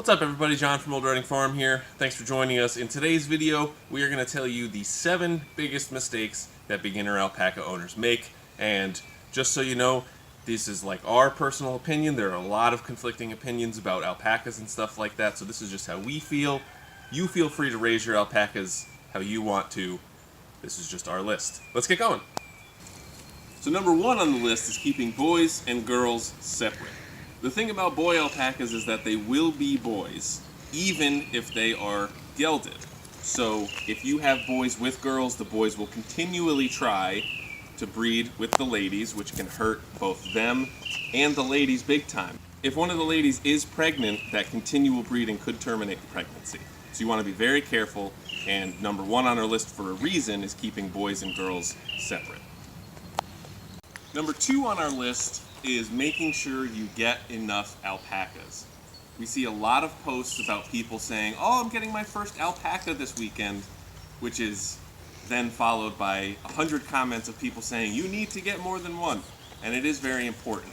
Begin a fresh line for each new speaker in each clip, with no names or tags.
What's up everybody, John from Old Reading Farm here. Thanks for joining us. In today's video, we are going to tell you the 7 biggest mistakes that beginner alpaca owners make. And just so you know, this is like our personal opinion. There are a lot of conflicting opinions about alpacas and stuff like that, so this is just how we feel. You feel free to raise your alpacas how you want to. This is just our list. Let's get going. So number 1 on the list is keeping boys and girls separate. The thing about boy alpacas is that they will be boys, even if they are gelded. So if you have boys with girls, the boys will continually try to breed with the ladies, which can hurt both them and the ladies big time. If one of the ladies is pregnant, that continual breeding could terminate the pregnancy. So you want to be very careful, and number 1 on our list for a reason is keeping boys and girls separate. Number 2 on our list is making sure you get enough alpacas. We see a lot of posts about people saying, oh, I'm getting my first alpaca this weekend, which is then followed by 100 comments of people saying, you need to get more than one. And it is very important,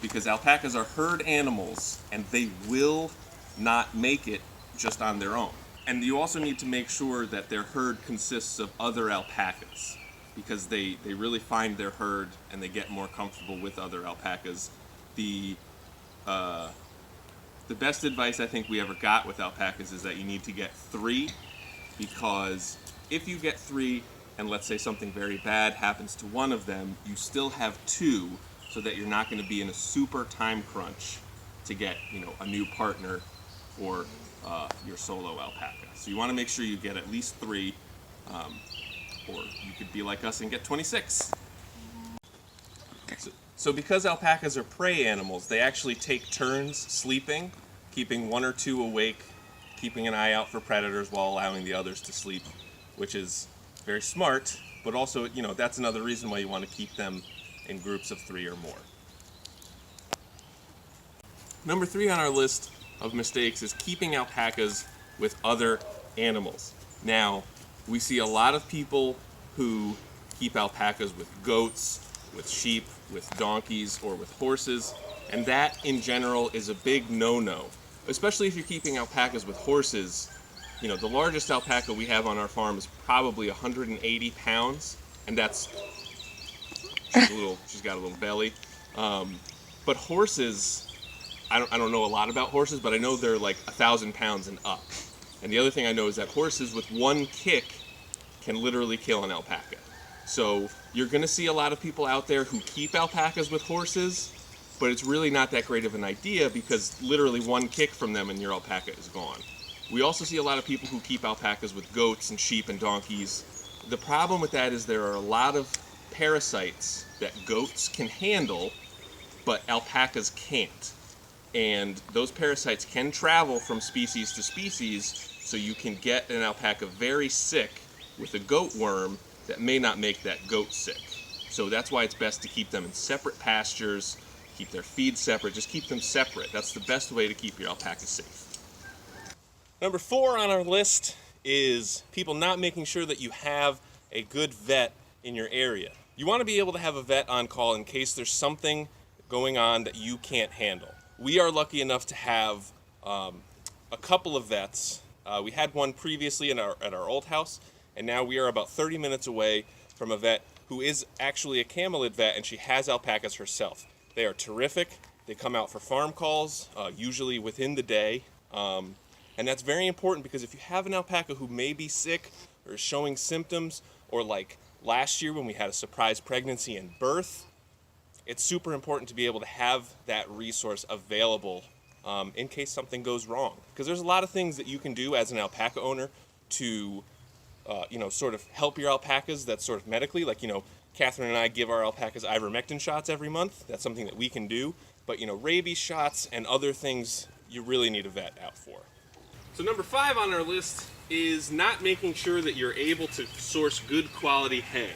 because alpacas are herd animals, and they will not make it just on their own. And you also need to make sure that their herd consists of other alpacas, because they really find their herd and they get more comfortable with other alpacas. The best advice I think we ever got with alpacas is that you need to get 3, because if you get 3 and let's say something very bad happens to one of them, you still have 2, so that you're not going to be in a super time crunch to get, a new partner for your solo alpaca. So you want to make sure you get at least 3. Or you could be like us and get 26. So because alpacas are prey animals, they actually take turns sleeping, keeping 1 or 2 awake, keeping an eye out for predators while allowing the others to sleep, which is very smart, but also, that's another reason why you want to keep them in groups of 3 or more. Number 3 on our list of mistakes is keeping alpacas with other animals. Now, we see a lot of people who keep alpacas with goats, with sheep, with donkeys, or with horses, and that in general is a big no-no. Especially if you're keeping alpacas with horses. The largest alpaca we have on our farm is probably 180 pounds, and she's got a little belly. But horses, I don't know a lot about horses, but I know they're like 1,000 pounds and up. And the other thing I know is that horses with 1 kick can literally kill an alpaca. So you're going to see a lot of people out there who keep alpacas with horses, but it's really not that great of an idea, because literally 1 kick from them and your alpaca is gone. We also see a lot of people who keep alpacas with goats and sheep and donkeys. The problem with that is there are a lot of parasites that goats can handle, but alpacas can't. And those parasites can travel from species to species, so you can get an alpaca very sick with a goat worm that may not make that goat sick. So that's why it's best to keep them in separate pastures, keep their feed separate, just keep them separate. That's the best way to keep your alpacas safe. Number 4 on our list is people not making sure that you have a good vet in your area. You want to be able to have a vet on call in case there's something going on that you can't handle. We are lucky enough to have a couple of vets. We had one previously at our old house, and now we are about 30 minutes away from a vet who is actually a camelid vet, and she has alpacas herself. They are terrific. They come out for farm calls, usually within the day. And that's very important, because if you have an alpaca who may be sick or is showing symptoms, or like last year when we had a surprise pregnancy and birth, it's super important to be able to have that resource available in case something goes wrong. Because there's a lot of things that you can do as an alpaca owner to, sort of help your alpacas. That's sort of medically, like, Catherine and I give our alpacas ivermectin shots every month. That's something that we can do. But, rabies shots and other things you really need a vet out for. So number 5 on our list is not making sure that you're able to source good quality hay.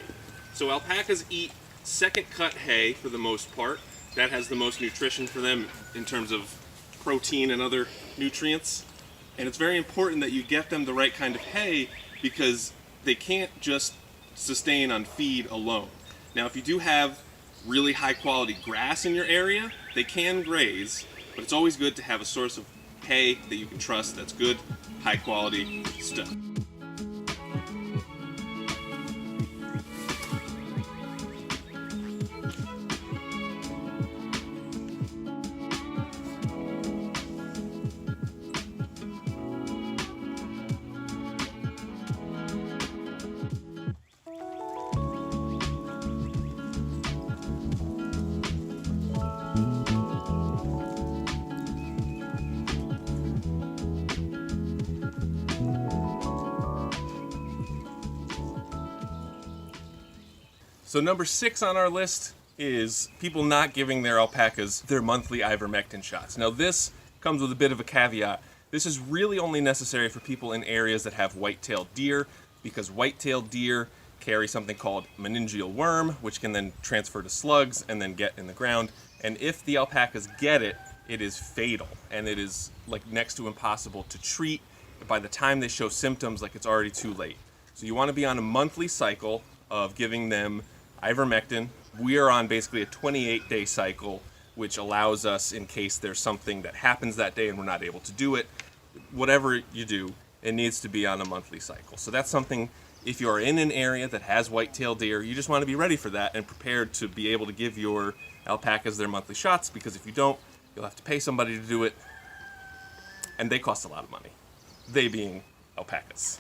So alpacas eat second cut hay for the most part. That has the most nutrition for them in terms of protein and other nutrients. And it's very important that you get them the right kind of hay, because they can't just sustain on feed alone. Now, if you do have really high quality grass in your area, they can graze, but it's always good to have a source of hay that you can trust, that's good, high quality stuff. So number 6 on our list is people not giving their alpacas their monthly ivermectin shots. Now this comes with a bit of a caveat. This is really only necessary for people in areas that have white-tailed deer, because white-tailed deer carry something called meningeal worm, which can then transfer to slugs and then get in the ground. And if the alpacas get it, it is fatal, and it is like next to impossible to treat. By the time they show symptoms, like it's already too late. So you want to be on a monthly cycle of giving them ivermectin. We are on basically a 28-day cycle, which allows us, in case there's something that happens that day and we're not able to do it, whatever you do, it needs to be on a monthly cycle. So that's something, if you're in an area that has white-tailed deer, you just want to be ready for that and prepared to be able to give your alpacas their monthly shots, because if you don't, you'll have to pay somebody to do it, and they cost a lot of money. They being alpacas.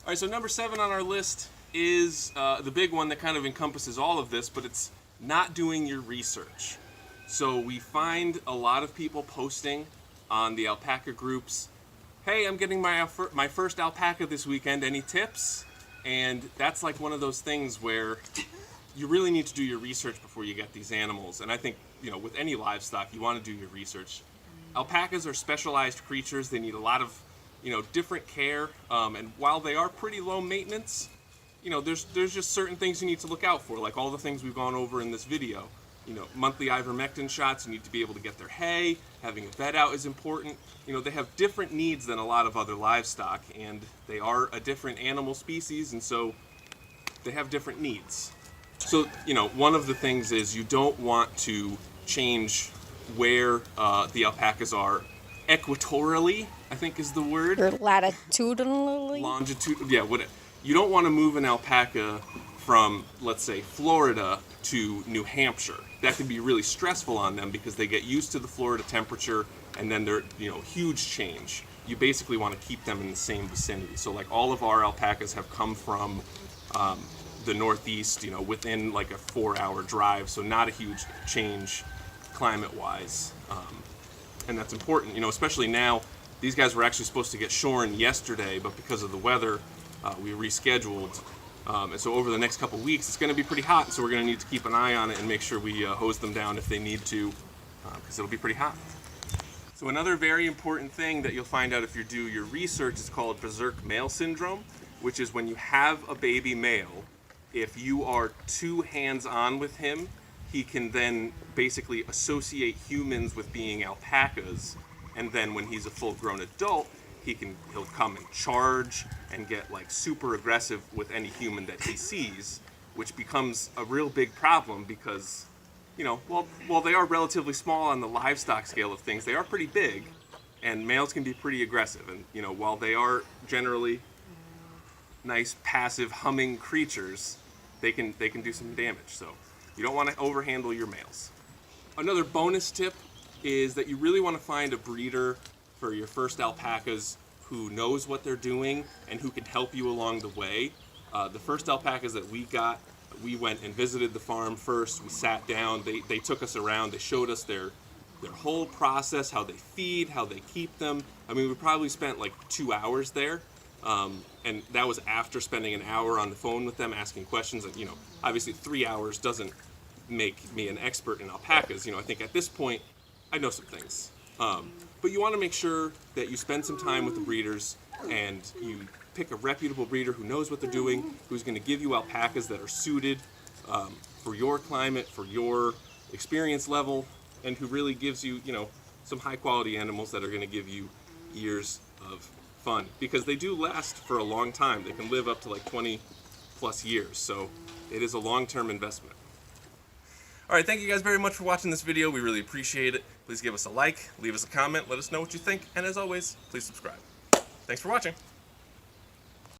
All right, so number 7 on our list is the big one that kind of encompasses all of this, but it's not doing your research. So we find a lot of people posting on the alpaca groups, hey, I'm getting my first alpaca this weekend, any tips? And that's like one of those things where you really need to do your research before you get these animals. And I think, with any livestock, you want to do your research. Alpacas are specialized creatures. They need a lot of, different care. And while they are pretty low maintenance, there's just certain things you need to look out for, like all the things we've gone over in this video. Monthly ivermectin shots, you need to be able to get their hay, having a vet out is important. They have different needs than a lot of other livestock, and they are a different animal species, and so they have different needs. So, one of the things is you don't want to change where the alpacas are equatorially, I think is the word.
Or latitudinally?
You don't want to move an alpaca from, let's say, Florida to New Hampshire. That can be really stressful on them because they get used to the Florida temperature, and then they're, huge change. You basically want to keep them in the same vicinity. So like all of our alpacas have come from the Northeast, within like a 4-hour drive, so not a huge change climate-wise. And that's important, especially now. These guys were actually supposed to get shorn yesterday, but because of the weather, we rescheduled. And so over the next couple weeks, it's going to be pretty hot, so we're going to need to keep an eye on it and make sure we hose them down if they need to, because it'll be pretty hot. So another very important thing that you'll find out if you do your research is called berserk male syndrome, which is when you have a baby male, if you are too hands-on with him, he can then basically associate humans with being alpacas, and then when he's a full-grown adult, he'll come and charge and get like super aggressive with any human that he sees, which becomes a real big problem because, while they are relatively small on the livestock scale of things, they are pretty big, and males can be pretty aggressive. And while they are generally nice, passive, humming creatures, they can do some damage. So you don't want to overhandle your males. Another bonus tip is that you really want to find a breeder for your first alpacas who knows what they're doing and who can help you along the way. The first alpacas that we got, we went and visited the farm first. We sat down. They took us around. They showed us their whole process, how they feed, how they keep them. I mean, we probably spent like 2 hours there. And that was after spending an hour on the phone with them asking questions. And, obviously 3 hours doesn't make me an expert in alpacas. I think at this point, I know some things. But you want to make sure that you spend some time with the breeders and you pick a reputable breeder who knows what they're doing, who's going to give you alpacas that are suited for your climate, for your experience level, and who really gives you, some high quality animals that are going to give you years of fun. Because they do last for a long time. They can live up to like 20 plus years. So it is a long-term investment. All right, thank you guys very much for watching this video. We really appreciate it. Please give us a like, leave us a comment, let us know what you think, and as always, please subscribe. Thanks for watching.